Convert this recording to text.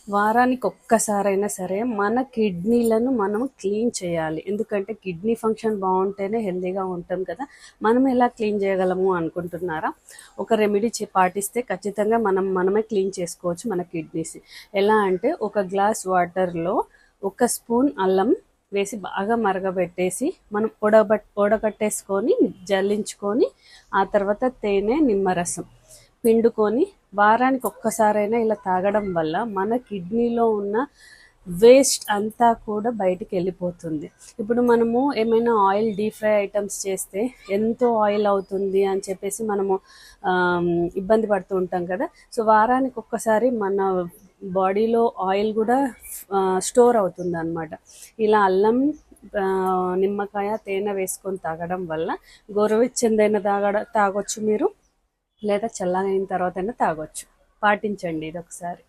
వారానికి ఒక్కసారైనా సరే మన కిడ్నీలను మనం క్లీన్ చేయాలి. ఎందుకంటే కిడ్నీ ఫంక్షన్ బాగుంటేనే హెల్తీగా ఉంటాం కదా. మనం ఎలా క్లీన్ చేయగలము అనుకుంటున్నారా? ఒక రెమెడీ పాటిస్తే ఖచ్చితంగా మనమే క్లీన్ చేసుకోవచ్చు మన కిడ్నీస్. ఎలా అంటే ఒక గ్లాస్ వాటర్లో 1 స్పూన్ అల్లం వేసి బాగా మరగబెట్టేసి మనం ఉడకట్టేసుకొని జల్లించుకొని ఆ తర్వాత తేనె నిమ్మరసం పిండుకొని వారానికి ఒక్కసారైనా ఇలా తాగడం వల్ల మన కిడ్నీలో ఉన్న వేస్ట్ అంతా కూడా బయటికి వెళ్ళిపోతుంది. ఇప్పుడు మనము ఏమైనా ఆయిల్ డీప్ ఫ్రై ఐటమ్స్ చేస్తే ఎంతో ఆయిల్ అవుతుంది అని చెప్పేసి మనము ఇబ్బంది పడుతూ ఉంటాం కదా. సో వారానికి ఒక్కసారి మన బాడీలో ఆయిల్ కూడా స్టోర్ అవుతుంది అనమాట. ఇలా అల్లం నిమ్మకాయ తేనె వేసుకొని తాగడం వల్ల గోరువెచ్చనిదైనా తాగొచ్చు మీరు, లేదా చల్లగా అయిన తర్వాత అయినా తాగొచ్చు. పాటించండి ఇది ఒకసారి.